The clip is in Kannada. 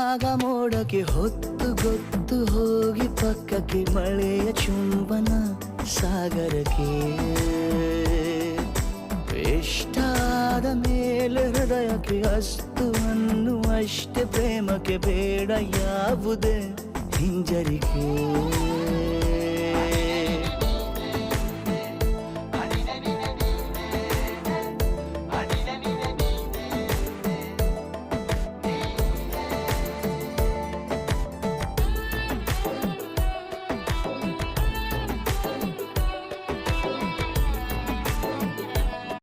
ಆಗ ಮೋಡಕ್ಕೆ ಹೊತ್ತು ಗೊತ್ತು ಹೋಗಿ ಪಕ್ಕಕ್ಕೆ ಮಳೆಯ ಚುಂಬನ ಸಾಗರಕ್ಕೆ ಇಷ್ಟಾದ ಮೇಲೆ ಹೃದಯಕ್ಕೆ ಅಸ್ತು ಅನ್ನುವಷ್ಟೇ ಪ್ರೇಮಕ್ಕೆ ಬೇಡ ಯಾವುದೇ ಹಿಂಜರಿಕೆ